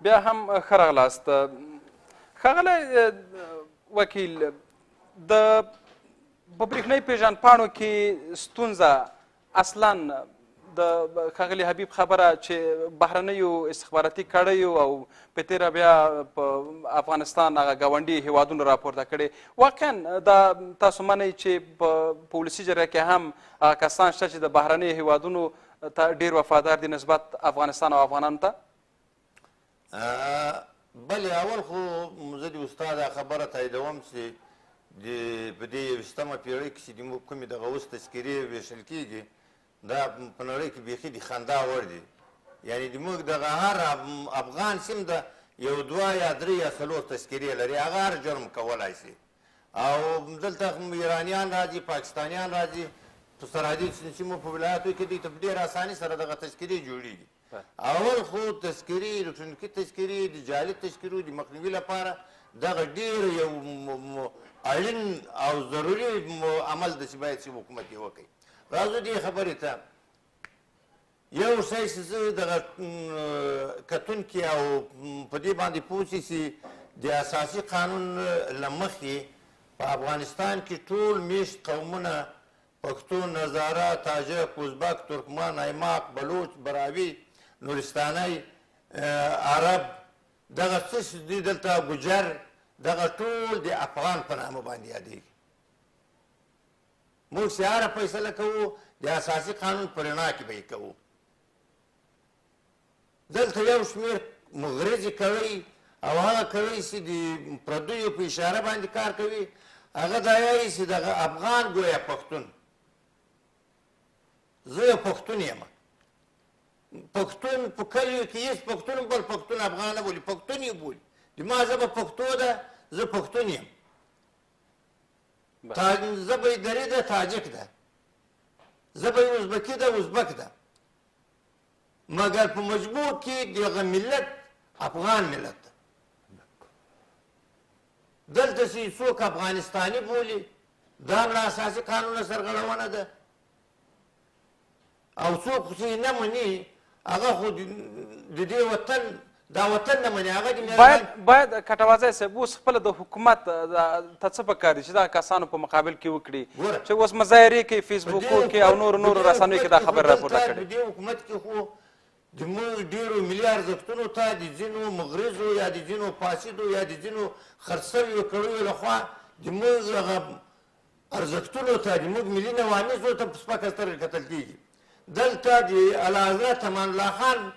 بیا هم ښه راغلاست. ښاغلی وکیل، د په برېښنایي پیژندپاڼو کې ستونزه اصلا د ښاغلي حبیب خبره چې بهرنیو استخباراتي کړیو او په تېره بیا په افغانستان هغه ګاونډي هیوادونو راپورته کړې، واقعا دا تاسو منئ چې په ولسي جرګه کې هم هغه کسان شته چې د بهرنیو هیوادونو ته ډېر وفادار دي نسبت افغانستان او افغانانو ته؟ بلې اول خو زه د استاد خبره تاییدوم چې په دې یویشتمه پېړۍ کې چې زموږ کومې دغه اوس تذکرې ویشل کېږي دا په نړۍ کې بیخي د خندا وړ دي. یعنې زموږ دغه هر افغان سیم د یو دوه یا درې یا څلور تذکرې لري، هغه هر جرم کولی شي. او دلته ایرانیان راځي، پاکستانیان راځي، په سرحدي سیمو په ولایاتو کې دوی ته په ډېره اساني سره دغه تذکرې جوړېږي. اول خو تذکرې الکترونیکي تذکرې د جعلي تذکرو د مخنیوي لپاره دغه ډېر یو اړین او ضروري عمل ده چې باید چې حکومت یې وکړي. راځو دې خبرې ته. یو شی چې زه دغه کتونکي او په دې باندې پوه شي چې د اساسي قانون له مخې په افغانستان کې ټول میشت قومونه پښتون، هزاره، تاجک، ازبک، ترکمان، ایماق، بلوچ، براوي، نورستانی، عرب، دغه څه دي دلته ګجر، دغه ټول د افغان په نامه باندې یادېږي. موږ چې هره فیصله کوو د اساسي قانون په رڼا کې به یې کوو. دلته یو شمېر مغرضې کوي او هغه کوي چې د پردیو په اشاره باندې کار کوي. هغه دا وایي چې دغه افغان ګویا پښتون. زه یو پښتون یم. پښتون په کلیو کې هېڅ پښتون بل پښتون افغان نه بولي، پښتون یې بولي. د ما ژبه پښتو ده، زه پښتون یم. ژبه یې دري ده، تاجک ده. ژبه یې ازبکي ده، ازبک ده. مګر په مجموع کې دغه ملت افغان ملت ده. دلته چې څوک افغانستاني بولي دا هم له اساسي قانونه سرغړونه ده، او څوک چې نه مني هغه خو د دې وطن دا وطن نه مني. هغه باید کټوازی صاحب اوس خپله د حکومت ته څه پکار دي چې دغه کسانو په مقابل کې وکړي چې اوس مظاهرې کوي فیسبوکو کې او نورو رسنیو کې دا خبر راپورته کړي؟ په دې حکومت کې خو زموږ ډېرو ملي ارزښتونو ته د ځینو مغرضو یا د ځینو فاسدو یا د ځینو خرڅ شویو کړیو لخوا زموږ هغه ارزښتونو ته زموږ ملي نوامیسو ته په سپکه سترګه کتل کېږي. دلته د اعلیحضرت امان الله خان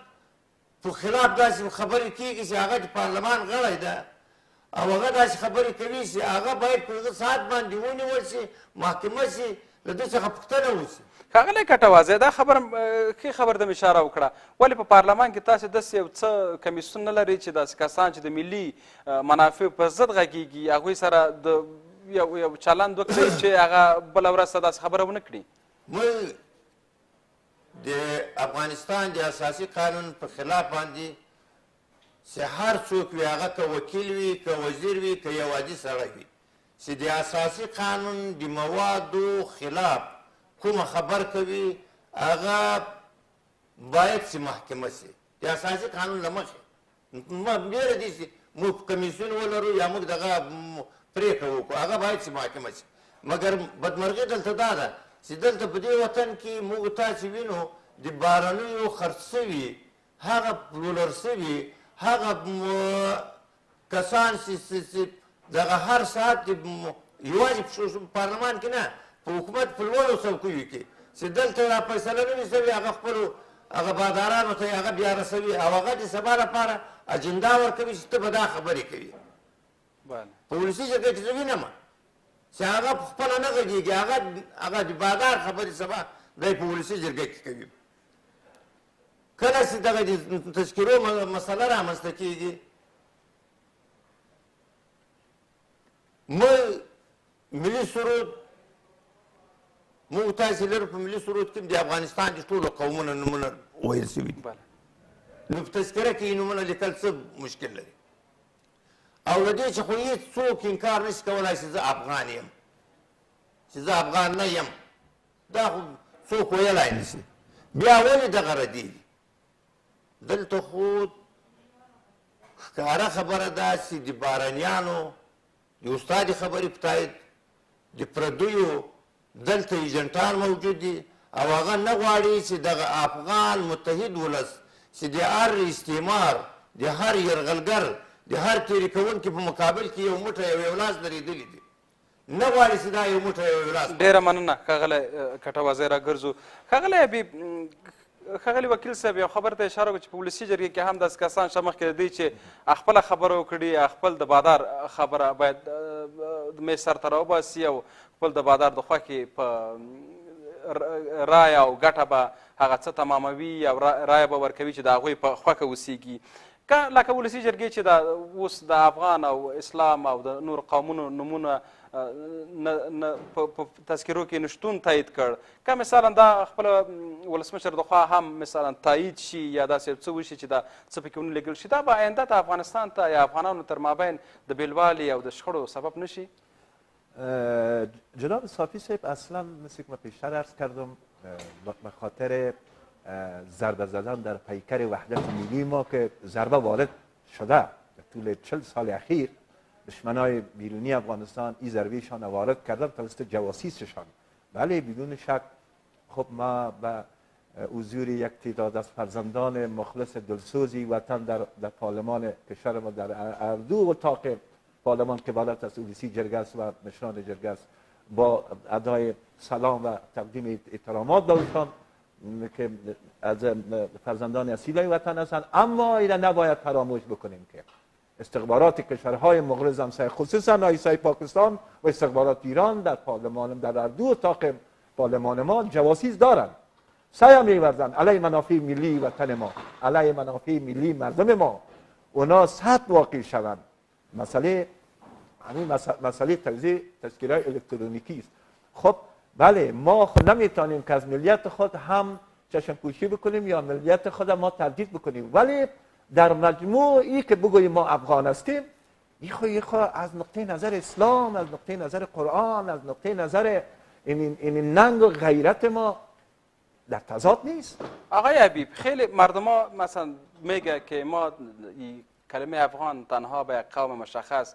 په خلاف داسې خبرې کېږي چې هغه د پارلمان غړی ده او هغه داسې خبرې کوي چې هغه باید په هغه ساعت باندې ونیول شي، محاکمه شي، له ده څخه پوښتنه وشي. ښاغلی کټوازی دا خبره ښې خبر ته مې اشاره وکړه. ولې په پارلمان کې تاسې داسې یو څه کمیسیون نه لرئ چې داسې کسان چې د ملي منافعو په ضد غږېږي هغوی سره د یو چلند وکړئ چې هغه بله ورځ ته داسې خبره ونه کړي؟ موږ د افغانستان د اساسي قانون په خلاف باندې چې هر څوک وي، هغه که وکیل وي، که وزیر وي، که یو عادي سړی وي، چې د اساسي قانون د موادو خلاف کومه خبر کوي هغه باید چې محکمه شي د اساسي قانون له مخې. ډېره دي چې موږ کمیسیون ولرو یا موږ دغه پرېکړه وکړو، هغه باید چې محکمه شي. مګر بدمرغي دلته دا ده چې دلته په دې وطن کې موږ تاسې وینو د بهرنیو خرڅ شوي هغه پلورل شوي هغه کسان چې دغه هر ساعت یوازې په پارلمان کې نه، په حکومت په لوړو څوکیو کې چې دلته را فیصله نه وي شوې، هغه خپلو هغه بادارانو ته هغه بیا رسوي او هغه د سبا لپاره اجنډا ورکوي چې ته به دا خبرې کوي. په ولسي جرګه کې زه وینم چې هغه په خپله نه غږېږي، هغه د بادار خبرې سبا دی په ولسي جرګه کې کوي. کله چې دغه د تذکرو مسله رامنځته کېږي، موږ ملي سرود موږ تاسې لرو په ملي سرود کې د افغانستان د ټولو قومونو نومونه ویل شوي دي. نو په تذکره کې نومونه لیکل څه مشکل لري؟ او له دې چې خو هېڅ څوک انکار نشي کولی چې زه افغان یم، چې زه افغان نه یم، دا خو څوک ویلی نشي. بیا ولې دغه ردېږي؟ دلته خو ښکاره خبره ده چې د بارانیانو د استاد خبرې په تایید د پردیو دلته ایجنټان موجود دي او هغه نه غواړي چې دغه افغان متحد ولس چې د هر استعمار د هر یرغلګر د هر تېرې کوونکي په مقابل کې یو موټی او یو لاس درېدلي دي نه غواړي چې دا یو موټی او یو لاس ډېره مننه ښاغلی کټوازی راګرځو ښاغلی حبیب ښاغلي وکیل صاحب یو خبر ته اشاره وکړو چې په ولسي جرګې کې هم داسې کسان شته مخکې د دې چې خپله خبره وکړي خپل د بادار خبره باید د میز سر ته راوباسي او خپل د بادار د خوښې په رایه او ګټه به هغه څه تماموي او رایه به ورکوي چې د هغوی په خوښه اوسیږي لکه ولسي جرګې چې دا اوس د افغان او اسلام او د نور قومونو نومونه په تذکرو کې نشتون تایید کړ که مثلا دا خپله ولسمشر د خوا هم مثلا تایید شي یا داسې څه وشي چې دا څه پکې ونه لیږل شي دا به آینده ته افغانستان ته یا افغانانو تر مابین د بېلوالي او د شخړو سبب نشي؟ جناب صافی صاحب اصلا مثل که من پیشتر عرض کردم به خاطر ضربه زدن در پیکر وحدت ملی ما که ضربه وارد شده در طول 40 سال اخیر دشمنای بیرونی افغانستان این ضربهشان وارد کردن توسط جواسیسشان بله بدون شک خب ما به حضور یک تعداد از فرزندان مخلص دلسوزی وطن در پارلمان کشور ما در اردو اتاق پارلمان که بالات از ولسی جرگه است و مشران جرگه است با ادای سلام و تقدیم احترامات داشتن که از فرزندان اصیل وطن هستند اما این نباید فراموش بکنیم که استخبارات کشورهای مغرض همسایه خصوصا نایسای پاکستان و استخبارات ایران در پارلمان در اردو اتاق پارلمان ما جواسیس دارند سعی می‌ورزند علیه منافع ملی وطن ما علیه منافع ملی مردم ما اونا سخت واقع شوند مسئله همین مسئله تذکره الکترونیکی است خب بله ما نمیتونیم که از ملیت خود هم چشم پوشی بکنیم یا ملیت خود ما تردید بکنیم ولی در مجموع ای که بگوییم ما افغان هستیم این خو از نقطه نظر اسلام از نقطه نظر قرآن از نقطه نظر این ننگ و غیرت ما در تضاد نیست. آقای حبیب خیلی مردم مثلا میگه که ما کلمه افغان تنها به یک قوم مشخص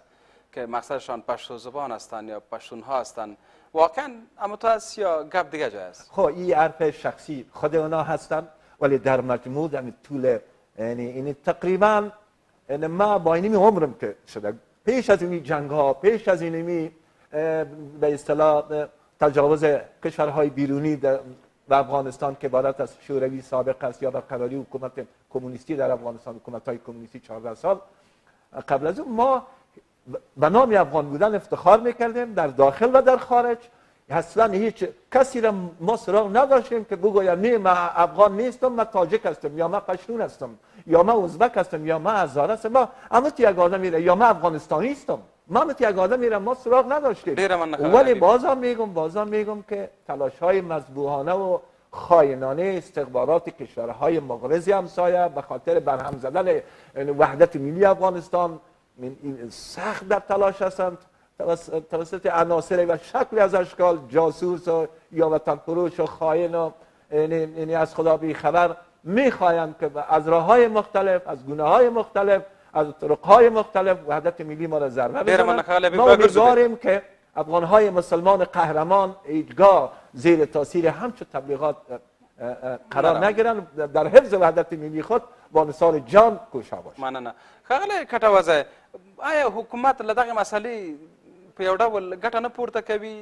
که مقصدشان پشتو زبان هستند یا پشتونها هستند واقعا اما تو هست یا گپ دیگه جای است؟ خب این حرف شخصی خود اونا هستند ولی در مجموع در طول یعنی تقریبا ما با اینمی عمرم که شده پیش از این جنگ ها پیش از اینمی به اصطلاح تجاوز کشورهای بیرونی و افغانستان که عبارت از شوروی سابق است یا برقراری حکومت کمونیستی در افغانستان حکومت های کمونیستی 14 سال قبل از اون ما به نام افغان بودن افتخار میکردیم در داخل و در خارج اصلا هیچ کسی را ما سراغ نداشتیم که بگویم نه من افغان نیستم من تاجیک هستم یا من پشتون هستم یا من ازبک هستم یا من هزار هستم ما اما یک آدم میره یا من افغانستانی هستم ما یک آدم میره ما سراغ نداشتیم ولی بازم میگم که تلاش های مذبوحانه و خائنانه استخبارات کشورهای مغرض همسایه به خاطر برهم زدن وحدت ملی افغانستان سخت در تلاش هستند توسط عناصر و شکل از اشکال جاسوس و یا وطن فروش و خائن و یعنی از خدا بی خبر میخواهند که از راههای مختلف از گونه‌های مختلف از طرقهای مختلف وحدت ملی ما را ضربه بزنند ما امیدواریم که افغانهای مسلمان قهرمان هیچگاه زیر تاثیر همچون تبلیغات قرار نگیرند در حفظ وحدت ملی خود با نثار جان کوشا باشند. مننه. ښاغلی کټوازی آیا حکومت له دغې مسلې په یو ډول ګټه نه پورته کوي؟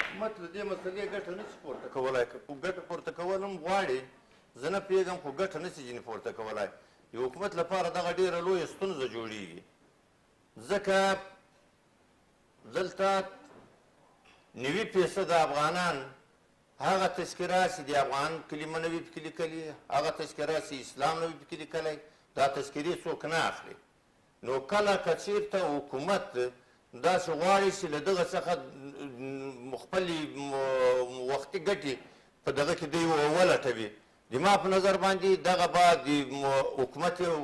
حکومت له دې مسلې ګټه نشي پورته کولی که ګټه پورته کول هم غواړي زه نه پوهېږم خو ګټه نشي ځینې پورته کولی د حکومت لپاره دغه ډېره لویه ستونزه جوړېږي ځکه دلته 90% افغانان هغه تذکره چې د افغان کلمه نه وي پکې لیکلي هغه تذکره چې اسلام نه وي پکې لیکلی دا تذکرې څوک نه اخلي نو کله که چېرته حکومت داسې غواړي چې له دغه څخه خپلې وختي ګټې په دغه کې دی ولټوي د ما په نظر باندې دغه به د حکومت یو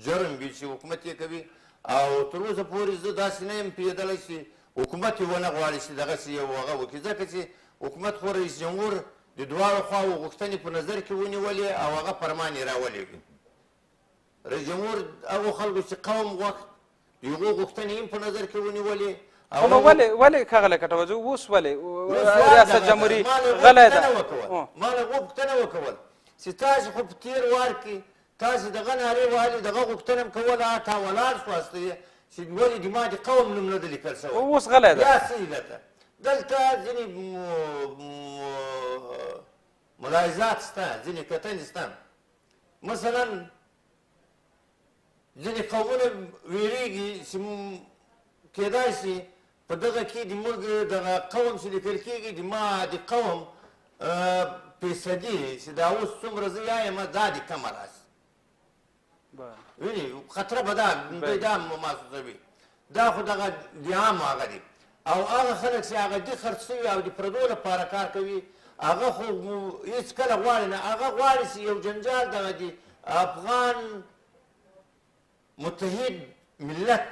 جرم وي چې حکومت یې کوي او تر اوسه پورې زه داسې نه یم پوهېدلی چې حکومت یې ونه غواړي چې دغسې یو هغه وکړي ځکه چې حکومت خو رئیس جمهور د دواړو خواو غوښتنې په نظر کې ونیولې او هغه فرمان یې راولېږي رئیس جمهور هغو خلکو چې قوم غوښت د هغو غوښتنې هم په نظر کې ونیولې خو نو ولې ښاغلی کټوزه اوس ولې ریاست جمهوري غلی ده ما له غوښتنه وکول چې تاسې خو په تېر وار کې تاسې دغه نارې وهلې دغه غوښتنه م کوله تا ولاړ شواست چې ولې د ما د قوم نوم نه ده لیکل شوی اوس غلی ده یا څه علته دلته ځینې ملاحظات شته ځینې کتنې شته مثلا ځینې قومونه ویرېږي چې کېدای شي په دغه کې د موږ دغه قوم چې لیکل کېږي د ما د قوم فیصدي چې دا اوس څومره زه یایم دا د کمه راشي ویني خطره به دا محسوسوي دا خو دغه د عامو هغه دي او هغه خلک چې هغه دي خرڅ شوي او د پردو لپاره کار کوي هغه خو هېڅ کله غواړي نه هغه غواړي چې یو جنجال دغه د افغان متحد ملت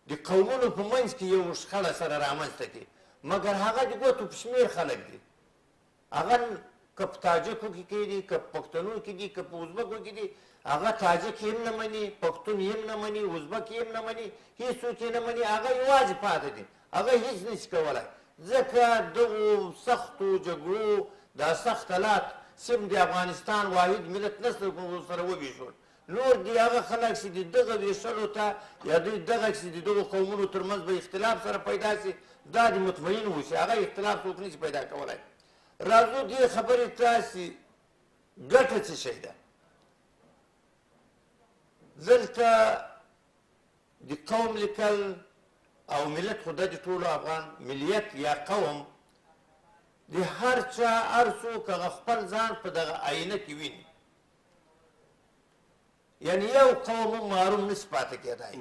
د قومونو په منځ کې یو شخړه سره رامنځته کړي مګر هغه د ګوتو په شمېر خلک دي هغه که په تاجکو کې دي که په پښتنو کې دي که په ازبکو کې دي هغه تاجک یې هم نه مني پښتون یې هم نه مني ازبک یې هم نه مني هېڅوک یې نه مني هغه یوازې پاتې دي هغه هېڅ نشي کولی ځکه دغو سختو جګړو دا سخت حالات صرف د افغانستان واحد ملت نه سره وویشول نور د هغه خلک چې د دغه ویشلو ته یا دوی دغه چې د دغو قومونو ترمنځ به اختلاف سره پیدا شي دا د مطمئن وشي هغه اختلاف څوک نشي پیدا کولی راځو دې خبرې ته چې ګټه څه شی ده دلته د قوم لیکل او ملت خو د ټولو افغان ملیت یا قوم د هر چا هر څوک هغه خپل ځان په دغه آینه کې ویني یعنی یو قوم هم محروم نشي پاتې کېدای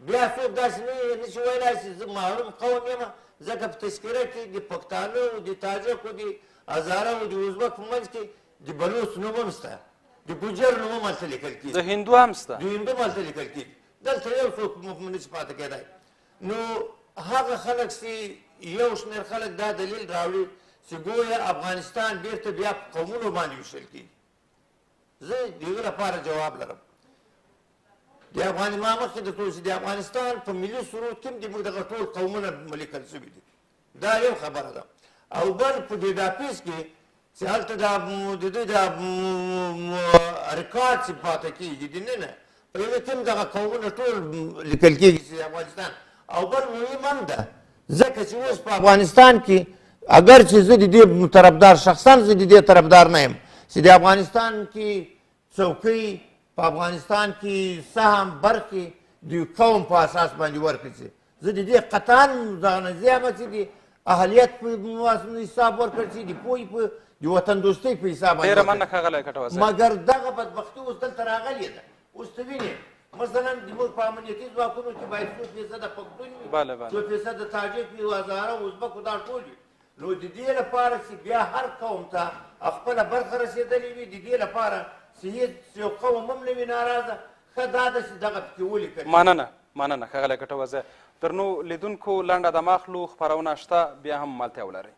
بیا څوک داسې نشي ویلی چې زه محروم قوم یم ځکه په تذکره کې د پښتانو د تاجکو د هزاره د ازبک په منځ کې د بلوڅ نوم هم شته د ګوجر نوم هم هلته لیکل کېږي د هندو هم شته د هندو هم هلته لیکل کېږي دلته یو څوک نشي پاتې کېدای نو هغه خلک چې یو شمېر خلک دا دلیل راوړي چې ګویا افغانستان بیرته بیا په قومونو باندې ویشل کېږي زه د هغه لپاره جواب لرم ما مخکې درته وویل چې د افغانستان په ملي سرود کې هم د موږ دغه ټول قومونه لیکل شوي دي دا یو خبره ده او بل په ډیټاپیس کې چې هلته د دوی د ریکارډ چې پاته کېږي د نه په هغه کې هم دغه قومونه ټول لیکل کېږي چې د افغانستان او بل مهم هم ده ځکه چې اوس په افغانستان کې اگر چې زه د دې طرفدار شخصا زه د دې طرفدار نه یم چې د افغانستان کې څوکۍ په افغانستان کې سهم برخې د قوم په اساس باندې ورکړل شي زه د دې قطعا دغه نه زه یم چې د اهلیت په حساب ورکړل شي د پوهې په د وطن دوستۍ په حساب باندې ډېره مننه ښاغلی کټوزه مګر دغه بدبختي اوس دلته راغلې ده اوس ته وینې مثلا زموږ په امنیتي ځواکونو کې باید 2% پښتون وي 2% تاجک وي هزاره ازبک دا ټول وي نو د دې لپاره چې بیا هر قوم ته خپله برخه رسېدلې وي د دې لپاره چې هېڅ یو قوم هم نه وي ناراضه ښه دا ده چې دغه پکې ولیکل مننه ښاغلی کټوزه تر نو لیدونکو لنډه دمه اخلو خپرونه شته بیا هم ملتیا ولرئ